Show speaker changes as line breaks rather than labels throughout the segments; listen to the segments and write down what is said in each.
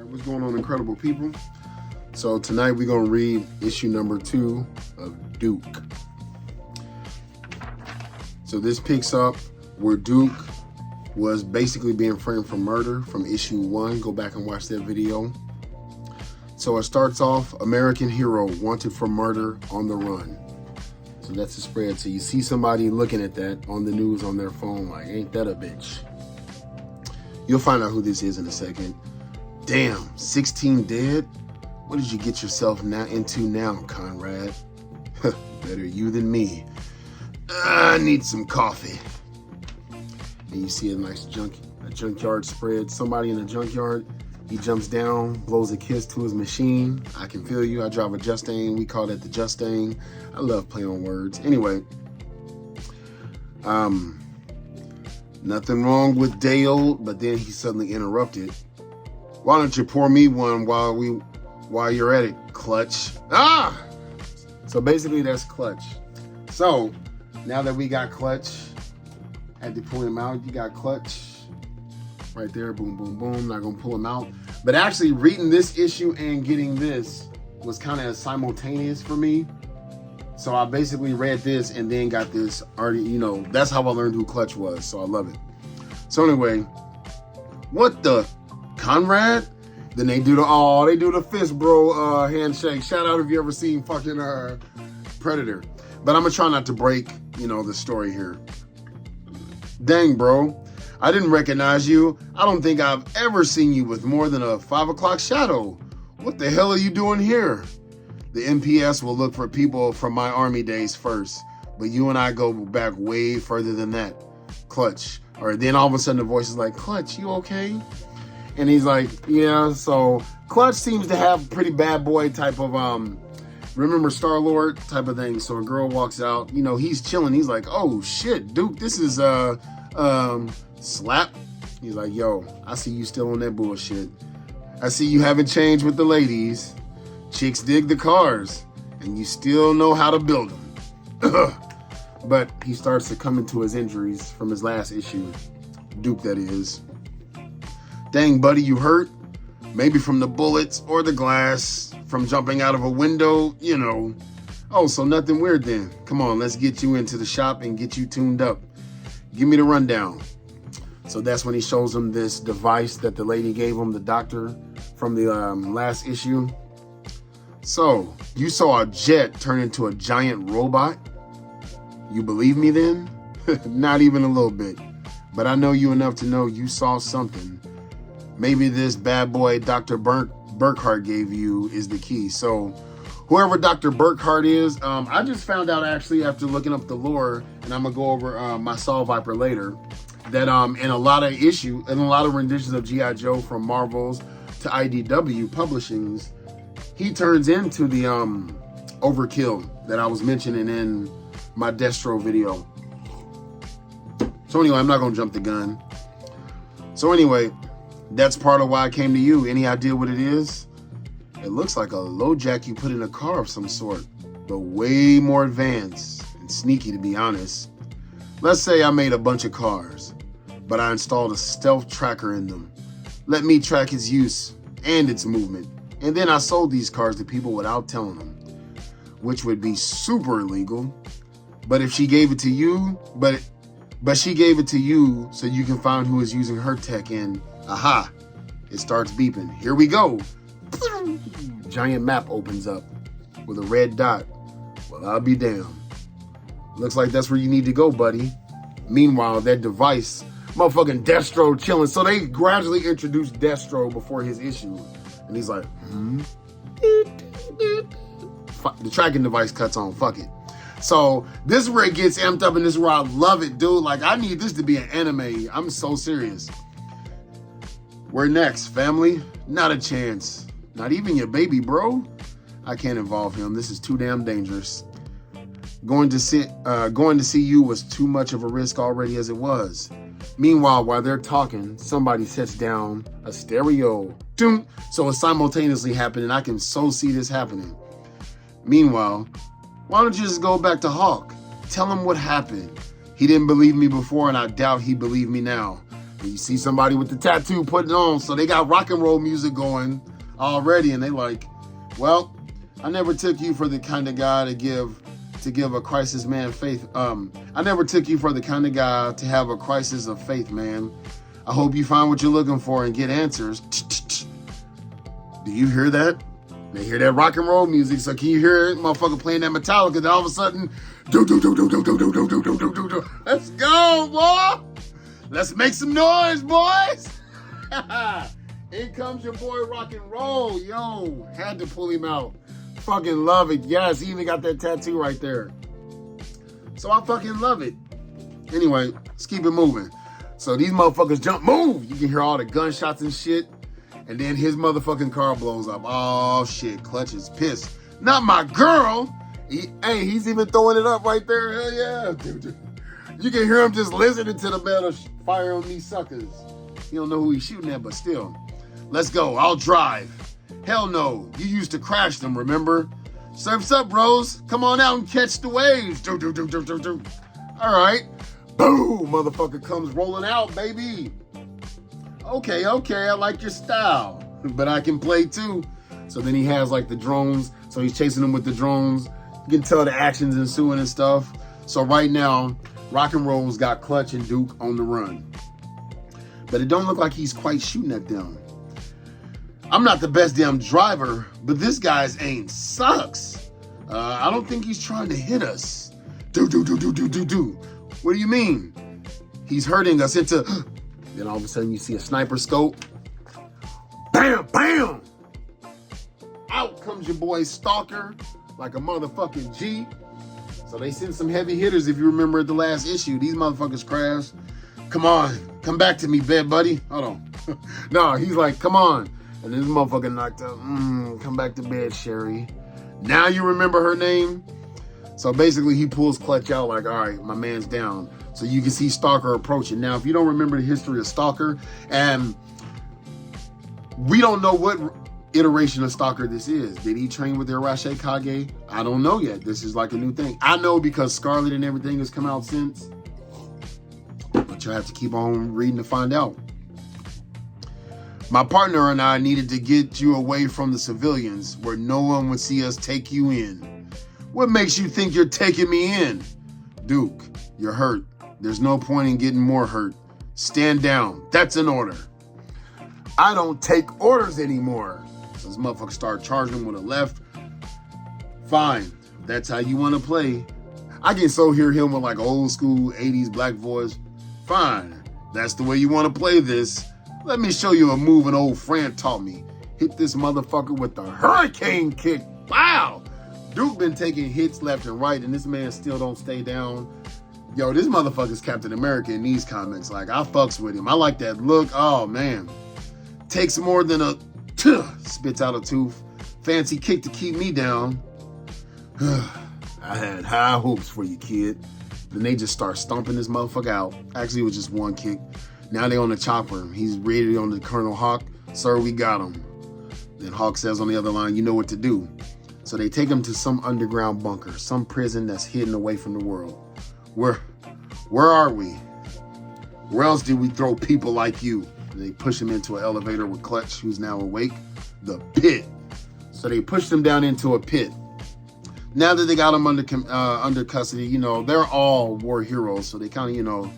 What's going on, incredible people? So tonight we're going to read issue number 2 of Duke. So this picks up where Duke was basically being framed for murder from issue 1. Go back and watch that video. So it starts off, American hero wanted for murder on the run. So that's the spread. So you see somebody looking at that on the news on their phone like, ain't that a bitch? You'll find out who this is in a second. Damn, 16 dead? What did you get yourself into now, Conrad? Better you than me. I need some coffee. And you see a nice junkyard spread. Somebody in a junkyard, he jumps down, blows a kiss to his machine. I can feel you. I drive a Justang. We call that the Justang. I love playing on words. Anyway, nothing wrong with Dale, but then he suddenly interrupted. Why don't you pour me one while you're at it, Clutch? Ah! So basically that's Clutch. So now that we got Clutch, had to pull him out. You got Clutch right there. Boom, boom, boom. Not gonna pull him out. But actually reading this issue and getting this was kind of simultaneous for me. So I basically read this and then got this already, that's how I learned who Clutch was. So I love it. So anyway, what the Conrad? Then they do the fist bro handshake. Shout out if you ever seen fucking Predator. But I'm gonna try not to break, the story here. Dang, bro. I didn't recognize you. I don't think I've ever seen you with more than a 5 o'clock shadow. What the hell are you doing here? The MPS will look for people from my army days first, but you and I go back way further than that. Clutch. Or then all of a sudden the voice is like, Clutch, you okay? And he's like, yeah. So Clutch seems to have pretty bad boy type of, remember Star-Lord type of thing. So a girl walks out, he's chilling. He's like, oh shit, Duke, this is, Slap. He's like, yo, I see you still on that bullshit. I see you haven't changed with the ladies. Chicks dig the cars, and you still know how to build them. But he starts succumbing to his injuries from his last issue. Duke, that is. Dang, buddy, you hurt? Maybe from the bullets or the glass, from jumping out of a window, Oh, so nothing weird then. Come on, let's get you into the shop and get you tuned up. Give me the rundown. So that's when he shows him this device that the lady gave him, the doctor, from the last issue. So, you saw a jet turn into a giant robot? You believe me then? Not even a little bit. But I know you enough to know you saw something. Maybe this bad boy Dr. Burkhart gave you is the key. So, whoever Dr. Burkhart is, I just found out actually after looking up the lore, and I'm going to go over my Saw Viper later, that in a lot of renditions of G.I. Joe from Marvel's to IDW publishings, he turns into the Overkill that I was mentioning in my Destro video. So anyway, I'm not going to jump the gun. So anyway, that's part of why I came to you. Any idea what it is? It looks like a low jack you put in a car of some sort, but way more advanced and sneaky, to be honest. Let's say I made a bunch of cars, but I installed a stealth tracker in them. Let me track its use and its movement. And then I sold these cars to people without telling them, which would be super illegal. But if she gave it to you, but she gave it to you so you can find who is using her tech, and aha, it starts beeping. Here we go. Giant map opens up with a red dot. Well, I'll be damned. Looks like that's where you need to go, buddy. Meanwhile, that device, motherfucking Destro chilling. So they gradually introduced Destro before his issue. And he's like, The tracking device cuts on, fuck it. So this is where it gets amped up, and this is where I love it, dude. Like, I need this to be an anime. I'm so serious. Where next, family? Not a chance. Not even your baby, bro. I can't involve him. This is too damn dangerous. Going to see you was too much of a risk already as it was. Meanwhile, while they're talking, somebody sets down a stereo. So it's simultaneously happening. I can so see this happening. Meanwhile, why don't you just go back to Hawk? Tell him what happened. He didn't believe me before, and I doubt he believed me now. And you see somebody with the tattoo putting it on, so they got rock and roll music going already, and they like, well, I never took you for the kind of guy to give a crisis man faith. I never took you for the kind of guy to have a crisis of faith, man. I hope you find what you're looking for and get answers. Do you hear that? They hear that rock and roll music, so can you hear it? Motherfucker playing that Metallica, then all of a sudden, do. Let's go, boy. Let's make some noise, boys. In comes your boy rock and roll. Yo, had to pull him out. Fucking love it. Yes, he even got that tattoo right there. So I fucking love it. Anyway, let's keep it moving. So these motherfuckers move. You can hear all the gunshots and shit. And then his motherfucking car blows up. Oh shit, Clutch is pissed. Not my girl. He's even throwing it up right there. Hell yeah. Dude. You can hear him just listening to the metal fire on these suckers. You don't know who he's shooting at, but still. Let's go. I'll drive. Hell no. You used to crash them, remember? Surf's up, bros. Come on out and catch the waves. Do. All right. Boom. Motherfucker comes rolling out, baby. Okay, I like your style. But I can play too. So then he has like the drones. So he's chasing them with the drones. You can tell the action's ensuing and stuff. So right now, Rock and Roll's got Clutch and Duke on the run. But it don't look like he's quite shooting at them. I'm not the best damn driver, but this guy's aim sucks. I don't think he's trying to hit us. Do. What do you mean? He's hurting us into... Then all of a sudden you see a sniper scope. Bam! Out comes your boy Stalker like a motherfucking G. So they sent some heavy hitters, if you remember at the last issue. These motherfuckers crashed. Come on, come back to me, bed buddy. Hold on. No, he's like, come on. And this motherfucker knocked out. Come back to bed, Sherry. Now you remember her name? So basically he pulls Clutch out like, all right, my man's down. So you can see Stalker approaching. Now, if you don't remember the history of Stalker, and we don't know what iteration of Stalker this is. Did he train with the Arashi Kage? I don't know yet. This is like a new thing. I know because Scarlet and everything has come out since. But you'll have to keep on reading to find out. My partner and I needed to get you away from the civilians where no one would see us take you in. What makes you think you're taking me in? Duke, you're hurt. There's no point in getting more hurt. Stand down. That's an order. I don't take orders anymore. So this motherfucker started charging him with a left. Fine. That's how you want to play. I can so hear him with like old school 80s black voice. Fine. That's the way you want to play this. Let me show you a move an old friend taught me. Hit this motherfucker with the hurricane kick. Wow. Duke been taking hits left and right, and this man still don't stay down. Yo, this motherfucker's Captain America in these comics. Like, I fucks with him. I like that look. Oh, man. Takes more than a spits out a tooth. Fancy kick to keep me down. I had high hopes for you, kid. Then they just start stomping this motherfucker out. Actually, it was just one kick. Now they on the chopper. He's ready on the Colonel Hawk. Sir, we got him. Then Hawk says on the other line, you know what to do. So they take him to some underground bunker, some prison that's hidden away from the world. Where are we? Where else did we throw people like you? And they push him into an elevator with Clutch, who's now awake. The pit. So they pushed him down into a pit. Now that they got him under custody, you know, they're all war heroes. So they kind of, you know,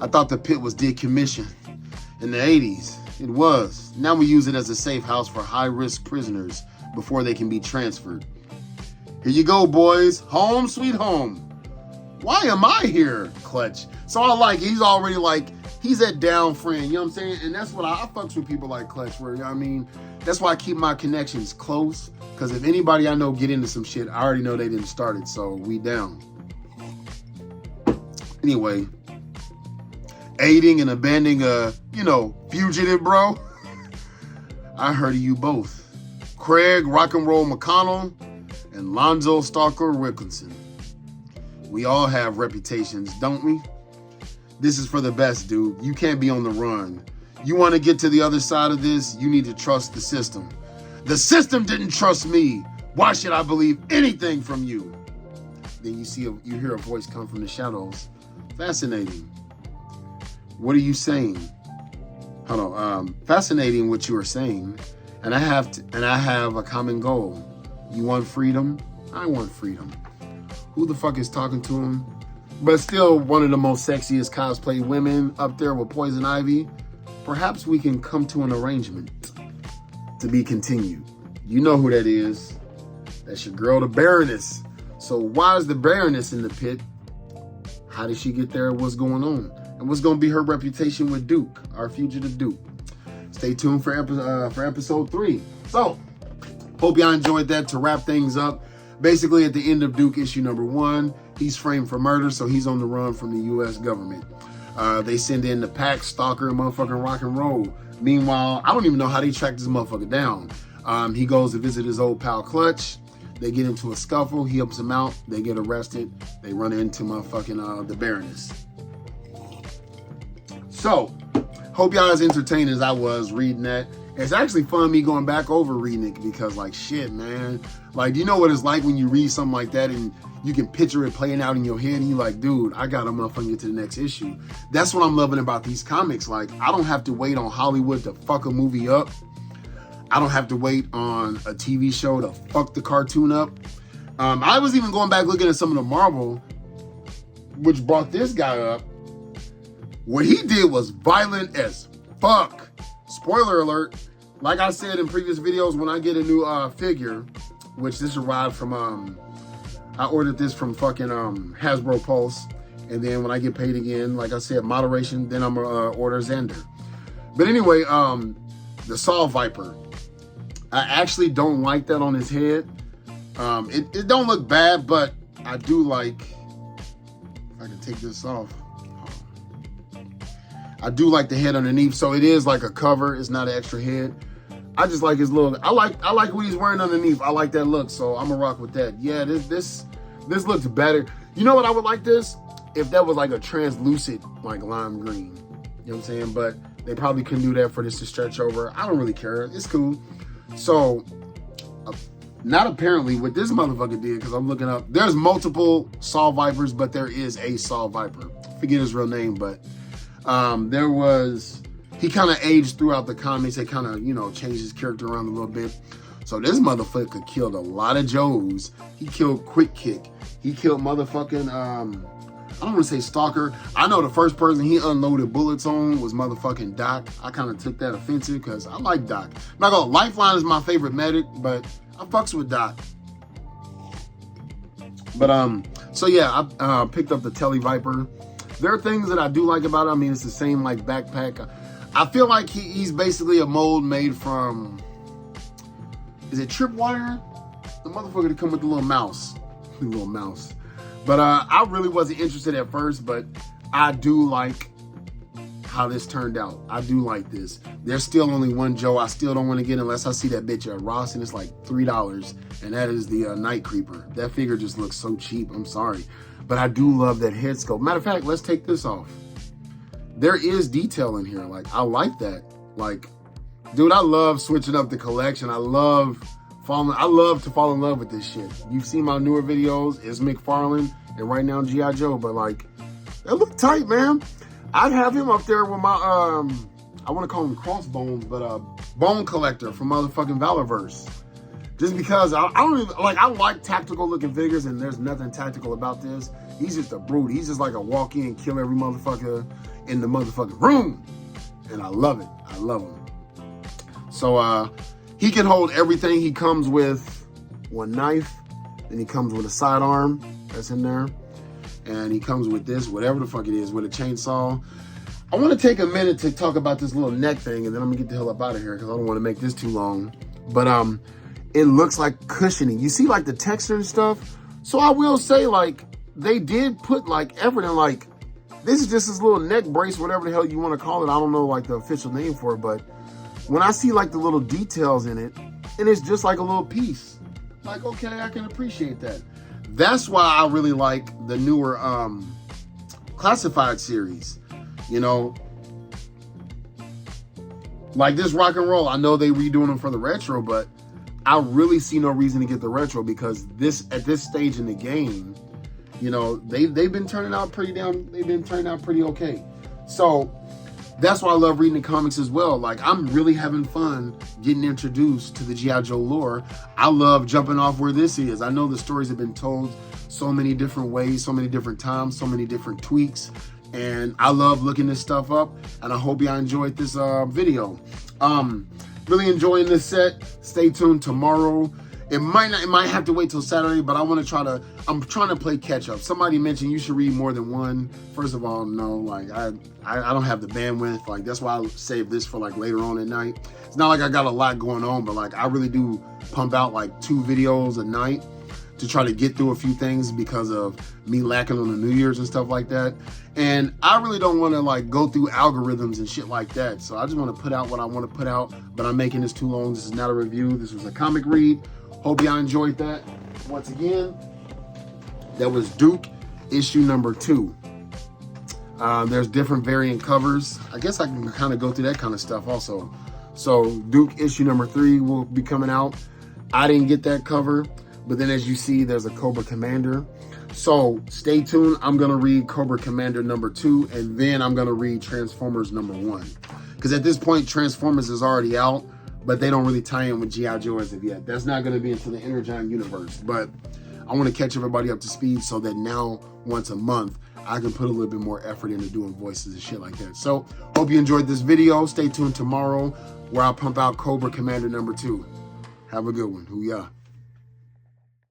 I thought the pit was decommissioned in the 80s. It was. Now we use it as a safe house for high-risk prisoners before they can be transferred. Here you go, boys. Home sweet home. Why am I here, Clutch? So I like, he's already like, he's that down friend, you know what I'm saying? And that's what I fucks with people like Clutch, where, you know what I mean? That's why I keep my connections close, because if anybody I know get into some shit, I already know they didn't start it, so we down. Anyway, aiding and abandoning a, you know, fugitive, bro. I heard of you both. Craig Rock and Roll McConnell and Lonzo Stalker Wilkinson. We all have reputations, don't we? This is for the best, dude. You can't be on the run. You want to get to the other side of this, you need to trust the system. The system didn't trust me. Why should I believe anything from you? Then you hear a voice come from the shadows. Fascinating. What are you saying? hold on. Fascinating what you were saying, and I have a common goal. You want freedom? I want freedom. Who the fuck is talking to him? But still one of the most sexiest cosplay women up there with Poison Ivy. Perhaps we can come to an arrangement. To be continued. You know who that is. That's your girl, the Baroness. So why is the Baroness in the pit? How did she get there? What's going on? And what's going to be her reputation with Duke, our fugitive Duke? Stay tuned for episode 3. So, hope y'all enjoyed that. To wrap things up, basically at the end of Duke issue number 1, he's framed for murder, so he's on the run from the U.S. government. They send in the Pack, Stalker, and motherfucking Rock and Roll. Meanwhile, I don't even know how they track this motherfucker down. He goes to visit his old pal Clutch. They get into a scuffle. He helps him out. They get arrested. They run into motherfucking the Baroness. So, hope y'all as entertained as I was reading that. It's actually fun me going back over reading it because, like, shit, man. Like, you know what it's like when you read something like that and you can picture it playing out in your head and you're like, dude, I gotta motherfucking get to the next issue. That's what I'm loving about these comics. Like, I don't have to wait on Hollywood to fuck a movie up. I don't have to wait on a TV show to fuck the cartoon up. I was even going back looking at some of the Marvel, which brought this guy up. What he did was violent as fuck. Spoiler alert. Like I said in previous videos, when I get a new figure, which this arrived from, I ordered this from fucking Hasbro Pulse. And then when I get paid again, like I said, moderation, then I'm gonna order Xander. But anyway, the Saw Viper. I actually don't like that on his head. It don't look bad, but I do like, if I can take this off. I do like the head underneath, so it is like a cover. It's not an extra head. I just like his little. I like what he's wearing underneath. I like that look, so I'm gonna rock with that. Yeah, this looks better. You know what I would like this? If that was like a translucent, like lime green. You know what I'm saying? But they probably couldn't do that for this to stretch over. I don't really care. It's cool. So, not apparently what this motherfucker did, because I'm looking up. There's multiple Saw Vipers, but there is a Saw Viper. Forget his real name, but he kind of aged throughout the comics. They kind of, you know, changed his character around a little bit. So this motherfucker killed a lot of Joes. He killed Quick Kick. He killed motherfucking, I don't want to say Stalker. I know the first person he unloaded bullets on was motherfucking Doc. I kind of took that offensive because I like Doc. Not gonna, Lifeline is my favorite medic, but I fucks with Doc. But, so yeah, I picked up the Telly Viper. There are things that I do like about it. I mean, it's the same like backpack. I feel like he's basically a mold made from, is it Tripwire? The motherfucker to come with the little mouse. The little mouse. But I really wasn't interested at first, but I do like how this turned out. I do like this. There's still only one Joe I still don't want to get unless I see that bitch at Ross, and it's like $3, and that is the Night Creeper. That figure just looks so cheap. I'm sorry. But I do love that head sculpt. Matter of fact, let's take this off. There is detail in here. Like, I like that. Like, dude, I love switching up the collection. I love to fall in love with this shit. You've seen my newer videos. It's McFarlane and right now G.I. Joe. But like, that look tight, man. I'd have him up there with my, I want to call him Crossbones, but Bone Collector from motherfucking Valorverse. Just because I don't even, like, I like tactical looking figures and there's nothing tactical about this. He's just a brute. He's just like a walk in, kill every motherfucker in the motherfucking room. And I love it. I love him. So, he can hold everything. He comes with one knife, then he comes with a sidearm that's in there, and he comes with this, whatever the fuck it is, with a chainsaw. I want to take a minute to talk about this little neck thing, and then I'm gonna get the hell up out of here because I don't want to make this too long. But it looks like cushioning. You see like the texture and stuff. So I will say, like, they did put like effort in, like, this is just this little neck brace, whatever the hell you want to call it. I don't know like the official name for it, but when I see like the little details in it, and it's just like a little piece, like, okay, I can appreciate that. That's why I really like the newer classified series. You know, like this Rock and Roll. I know they redoing them for the retro, but I really see no reason to get the retro because at this stage in the game, you know, they've been turning out pretty okay. So that's why I love reading the comics as well. Like, I'm really having fun getting introduced to the G.I. Joe lore. I love jumping off where this is. I know the stories have been told so many different ways, so many different times, so many different tweaks. And I love looking this stuff up. And I hope y'all enjoyed this video. Really enjoying this set. Stay tuned tomorrow. It might have to wait till Saturday, but I'm trying to play catch up. Somebody mentioned you should read more than one. First of all, no, like I don't have the bandwidth. Like, that's why I save this for like later on at night. It's not like I got a lot going on, but like I really do pump out like 2 videos a night to try to get through a few things because of me lacking on the New Year's and stuff like that. And I really don't want to like go through algorithms and shit like that. So I just want to put out what I want to put out, but I'm making this too long. This is not a review. This was a comic read. Hope y'all enjoyed that. Once again, that was Duke issue number 2. There's different variant covers. I guess I can kind of go through that kind of stuff also. So Duke issue number 3 will be coming out. I didn't get that cover, but then as you see, there's a Cobra Commander. So stay tuned. I'm going to read Cobra Commander number 2, and then I'm going to read Transformers number 1. Because at this point, Transformers is already out, but they don't really tie in with G.I. Joe as of yet. That's not going to be until the energon universe. But I want to catch everybody up to speed so that now, once a month, I can put a little bit more effort into doing voices and shit like that. So, hope you enjoyed this video. Stay tuned tomorrow where I'll pump out Cobra Commander number 2. Have a good one. Hoo-yah.